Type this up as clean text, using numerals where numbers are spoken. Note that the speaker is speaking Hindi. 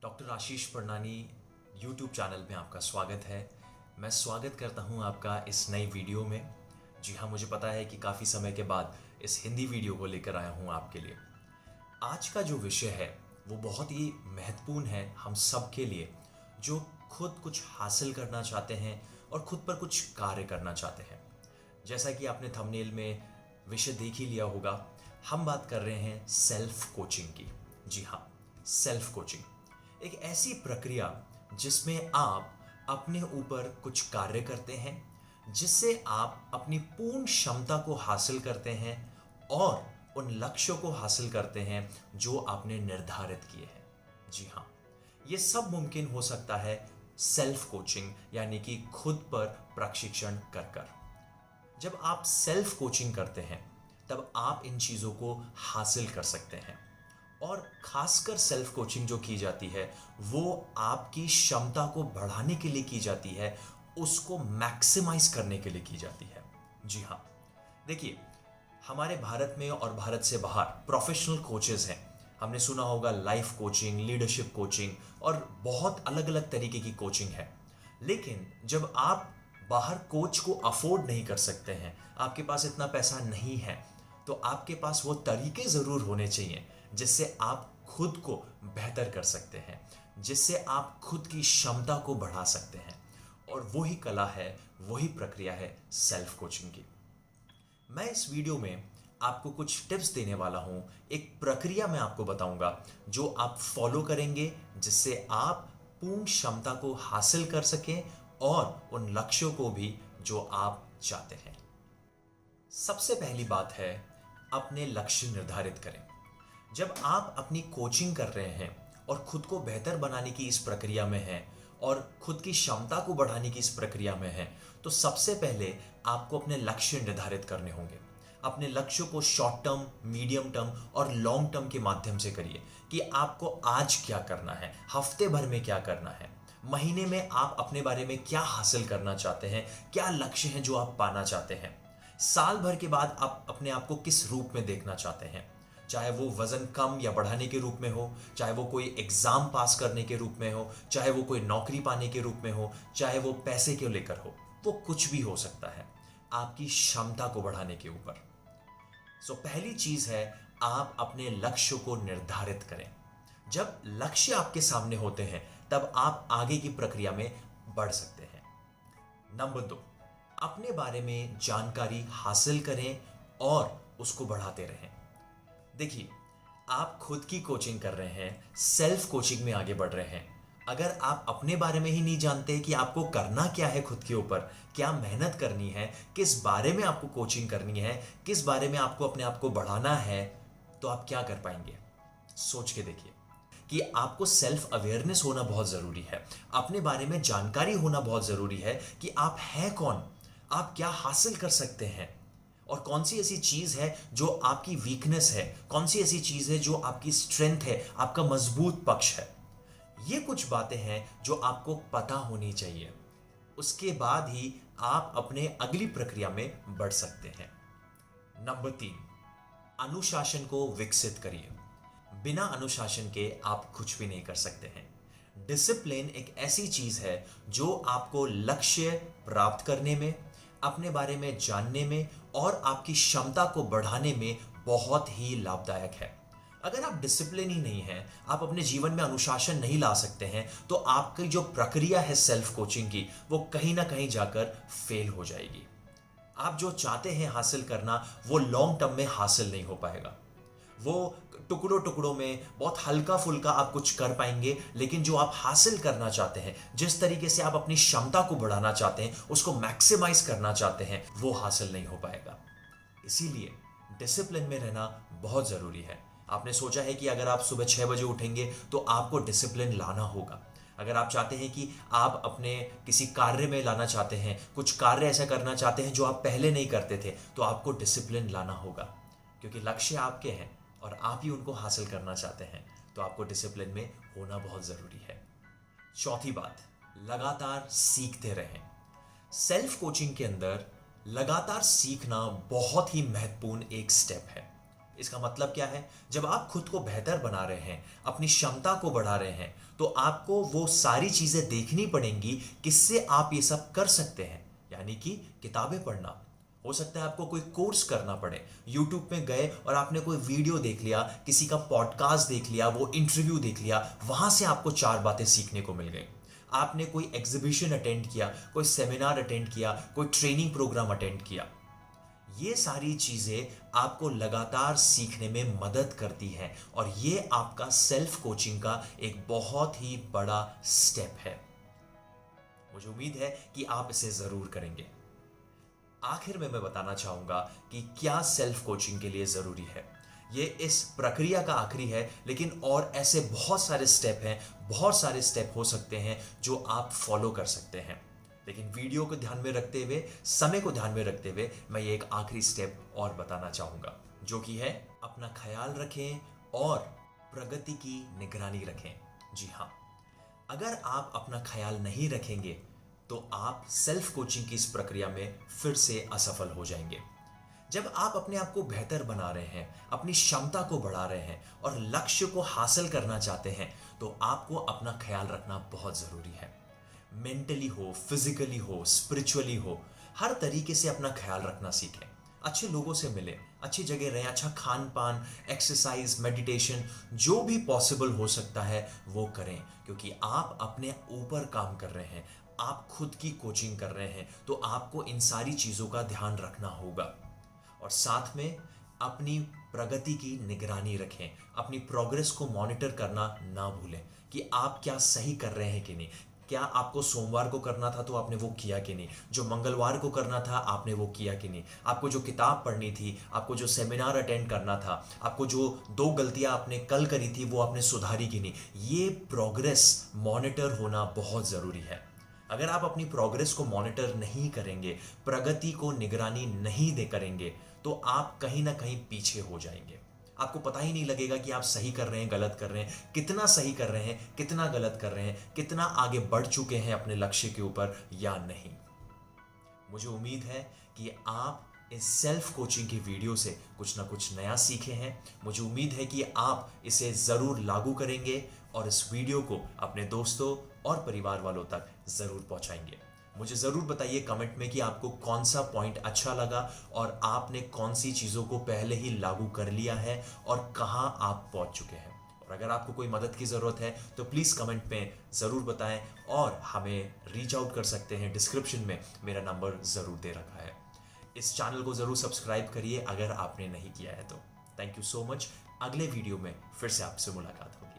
डॉक्टर आशीष परनानी यूट्यूब चैनल में आपका स्वागत है। मैं स्वागत करता हूं आपका इस नई वीडियो में। जी हाँ, मुझे पता है कि काफ़ी समय के बाद इस हिंदी वीडियो को लेकर आया हूं आपके लिए। आज का जो विषय है वो बहुत ही महत्वपूर्ण है हम सब के लिए, जो खुद कुछ हासिल करना चाहते हैं और खुद पर कुछ कार्य करना चाहते हैं। जैसा कि आपने थंबनेल में विषय देख ही लिया होगा, हम बात कर रहे हैं सेल्फ कोचिंग की। जी हाँ, सेल्फ कोचिंग एक ऐसी प्रक्रिया जिसमें आप अपने ऊपर कुछ कार्य करते हैं, जिससे आप अपनी पूर्ण क्षमता को हासिल करते हैं और उन लक्ष्यों को हासिल करते हैं जो आपने निर्धारित किए हैं। जी हाँ, ये सब मुमकिन हो सकता है सेल्फ कोचिंग यानी कि खुद पर प्रशिक्षण कर कर। जब आप सेल्फ कोचिंग करते हैं तब आप इन चीज़ों को हासिल कर सकते हैं। और खासकर सेल्फ कोचिंग जो की जाती है वो आपकी क्षमता को बढ़ाने के लिए की जाती है, उसको मैक्सिमाइज करने के लिए की जाती है। जी हाँ, देखिए, हमारे भारत में और भारत से बाहर प्रोफेशनल कोचेस हैं। हमने सुना होगा लाइफ कोचिंग, लीडरशिप कोचिंग और बहुत अलग अलग तरीके की कोचिंग है। लेकिन जब आप बाहर कोच को अफोर्ड नहीं कर सकते हैं, आपके पास इतना पैसा नहीं है, तो आपके पास वो तरीके ज़रूर होने चाहिए जिससे आप खुद को बेहतर कर सकते हैं, जिससे आप खुद की क्षमता को बढ़ा सकते हैं। और वही कला है, वही प्रक्रिया है सेल्फ कोचिंग की। मैं इस वीडियो में आपको कुछ टिप्स देने वाला हूं, एक प्रक्रिया मैं आपको बताऊंगा जो आप फॉलो करेंगे, जिससे आप पूर्ण क्षमता को हासिल कर सकें और उन लक्ष्यों को भी जो आप चाहते हैं। सबसे पहली बात है, अपने लक्ष्य निर्धारित करें। जब आप अपनी कोचिंग कर रहे हैं और खुद को बेहतर बनाने की इस प्रक्रिया में हैं और खुद की क्षमता को बढ़ाने की इस प्रक्रिया में हैं, तो सबसे पहले आपको अपने लक्ष्य निर्धारित करने होंगे। अपने लक्ष्यों को शॉर्ट टर्म, मीडियम टर्म और लॉन्ग टर्म के माध्यम से करिए कि आपको आज क्या करना है, हफ्ते भर में क्या करना है, महीने में आप अपने बारे में क्या हासिल करना चाहते हैं, क्या लक्ष्य हैं जो आप पाना चाहते हैं, साल भर के बाद आप अपने आप को किस रूप में देखना चाहते हैं, चाहे वो वजन कम या बढ़ाने के रूप में हो, चाहे वो कोई एग्जाम पास करने के रूप में हो, चाहे वो कोई नौकरी पाने के रूप में हो, चाहे वो पैसे के लेकर हो, वो कुछ भी हो सकता है आपकी क्षमता को बढ़ाने के ऊपर। पहली चीज है, आप अपने लक्ष्य को निर्धारित करें। जब लक्ष्य आपके सामने होते हैं तब आप आगे की प्रक्रिया में बढ़ सकते हैं। नंबर 2, अपने बारे में जानकारी हासिल करें और उसको बढ़ाते रहें। देखिए, आप खुद की कोचिंग कर रहे हैं, सेल्फ कोचिंग में आगे बढ़ रहे हैं। अगर आप अपने बारे में ही नहीं जानते कि आपको करना क्या है, खुद के ऊपर क्या मेहनत करनी है, किस बारे में आपको कोचिंग करनी है, किस बारे में आपको अपने आप को बढ़ाना है, तो आप क्या कर पाएंगे? सोच के देखिए कि आपको सेल्फ अवेयरनेस होना बहुत ज़रूरी है। अपने बारे में जानकारी होना बहुत ज़रूरी है कि आप हैं कौन, आप क्या हासिल कर सकते हैं और कौन सी ऐसी चीज़ है जो आपकी वीकनेस है, कौन सी ऐसी चीज़ है जो आपकी स्ट्रेंथ है, आपका मजबूत पक्ष है। ये कुछ बातें हैं जो आपको पता होनी चाहिए। उसके बाद ही आप अपने अगली प्रक्रिया में बढ़ सकते हैं। नंबर 3, अनुशासन को विकसित करिए। बिना अनुशासन के आप कुछ भी नहीं कर सकते हैं। डिसिप्लिन एक ऐसी चीज है जो आपको लक्ष्य प्राप्त करने में, अपने बारे में जानने में और आपकी क्षमता को बढ़ाने में बहुत ही लाभदायक है। अगर आप डिसिप्लिन ही नहीं है, आप अपने जीवन में अनुशासन नहीं ला सकते हैं, तो आपकी जो प्रक्रिया है सेल्फ कोचिंग की, वो कहीं ना कहीं जाकर फेल हो जाएगी। आप जो चाहते हैं हासिल करना, वो लॉन्ग टर्म में हासिल नहीं हो पाएगा। वो टुकड़ों टुकड़ों में बहुत हल्का फुल्का आप कुछ कर पाएंगे, लेकिन जो आप हासिल करना चाहते हैं, जिस तरीके से आप अपनी क्षमता को बढ़ाना चाहते हैं, उसको मैक्सिमाइज करना चाहते हैं, वो हासिल नहीं हो पाएगा। इसीलिए डिसिप्लिन में रहना बहुत जरूरी है। आपने सोचा है कि अगर आप सुबह 6 बजे उठेंगे तो आपको डिसिप्लिन लाना होगा। अगर आप चाहते हैं कि आप अपने किसी कार्य में लाना चाहते हैं, कुछ कार्य ऐसा करना चाहते हैं जो आप पहले नहीं करते थे, तो आपको डिसिप्लिन लाना होगा, क्योंकि लक्ष्य आपके हैं और आप ही उनको हासिल करना चाहते हैं, तो आपको डिसिप्लिन में होना बहुत ज़रूरी है। चौथी बात, लगातार सीखते रहें। सेल्फ कोचिंग के अंदर लगातार सीखना बहुत ही महत्वपूर्ण एक स्टेप है। इसका मतलब क्या है? जब आप खुद को बेहतर बना रहे हैं, अपनी क्षमता को बढ़ा रहे हैं, तो आपको वो सारी चीजें देखनी पड़ेंगी किससे आप ये सब कर सकते हैं। यानी कि किताबें पढ़ना, हो सकता है आपको कोई कोर्स करना पड़े। यूट्यूब में गए और आपने कोई वीडियो देख लिया, किसी का पॉडकास्ट देख लिया, वो इंटरव्यू देख लिया, वहां से आपको 4 बातें सीखने को मिल गई। आपने कोई एग्जीबिशन अटेंड किया, कोई सेमिनार अटेंड किया, कोई ट्रेनिंग प्रोग्राम अटेंड किया। ये सारी चीजें आपको लगातार सीखने में मदद करती हैं और ये आपका सेल्फ कोचिंग का एक बहुत ही बड़ा स्टेप है। मुझे उम्मीद है कि आप इसे जरूर करेंगे। आखिर में मैं बताना चाहूंगा कि क्या सेल्फ कोचिंग के लिए जरूरी है। ये इस प्रक्रिया का आखिरी है, लेकिन और ऐसे बहुत सारे स्टेप हैं, बहुत सारे स्टेप हो सकते हैं जो आप फॉलो कर सकते हैं। लेकिन वीडियो को ध्यान में रखते हुए, समय को ध्यान में रखते हुए, मैं ये एक आखिरी स्टेप और बताना चाहूंगा, जो कि है अपना ख्याल रखें और प्रगति की निगरानी रखें। जी हाँ, अगर आप अपना ख्याल नहीं रखेंगे तो आप सेल्फ कोचिंग की इस प्रक्रिया में फिर से असफल हो जाएंगे। जब आप अपने आप को बेहतर बना रहे हैं, अपनी क्षमता को बढ़ा रहे हैं और लक्ष्य को हासिल करना चाहते हैं, तो आपको अपना ख्याल रखना बहुत जरूरी है। मेंटली हो, फिजिकली हो, स्पिरिचुअली हो, हर तरीके से अपना ख्याल रखना सीखें। अच्छे लोगों से मिलें, अच्छी जगह रहें, अच्छा खान पान, एक्सरसाइज, मेडिटेशन, जो भी पॉसिबल हो सकता है वो करें, क्योंकि आप अपने ऊपर काम कर रहे हैं, आप खुद की कोचिंग कर रहे हैं, तो आपको इन सारी चीज़ों का ध्यान रखना होगा। और साथ में अपनी प्रगति की निगरानी रखें, अपनी प्रोग्रेस को मॉनिटर करना ना भूलें कि आप क्या सही कर रहे हैं कि नहीं। क्या आपको सोमवार को करना था तो आपने वो किया कि नहीं, जो मंगलवार को करना था आपने वो किया कि नहीं, आपको जो किताब पढ़नी थी, आपको जो सेमिनार अटेंड करना था, आपको जो 2 गलतियां आपने कल करी थी वो आपने सुधारी कि नहीं। ये प्रोग्रेस मॉनिटर होना बहुत ज़रूरी है। अगर आप अपनी प्रोग्रेस को मॉनिटर नहीं करेंगे, प्रगति को निगरानी नहीं दे करेंगे, तो आप कहीं ना कहीं पीछे हो जाएंगे। आपको पता ही नहीं लगेगा कि आप सही कर रहे हैं, गलत कर रहे हैं, कितना सही कर रहे हैं, कितना गलत कर रहे हैं, कितना आगे बढ़ चुके हैं अपने लक्ष्य के ऊपर या नहीं। मुझे उम्मीद है कि आप इस सेल्फ कोचिंग की वीडियो से कुछ ना कुछ नया सीखे हैं। मुझे उम्मीद है कि आप इसे ज़रूर लागू करेंगे और इस वीडियो को अपने दोस्तों और परिवार वालों तक ज़रूर पहुंचाएंगे। मुझे ज़रूर बताइए कमेंट में कि आपको कौन सा पॉइंट अच्छा लगा और आपने कौन सी चीज़ों को पहले ही लागू कर लिया है और कहां आप पहुंच चुके हैं। और अगर आपको कोई मदद की ज़रूरत है तो प्लीज़ कमेंट में ज़रूर बताएं और हमें रीच आउट कर सकते हैं। डिस्क्रिप्शन में मेरा नंबर ज़रूर दे रखा है। इस चैनल को ज़रूर सब्सक्राइब करिए अगर आपने नहीं किया है तो। Thank you so much. अगले वीडियो में फिर से आपसे मुलाकात होगी।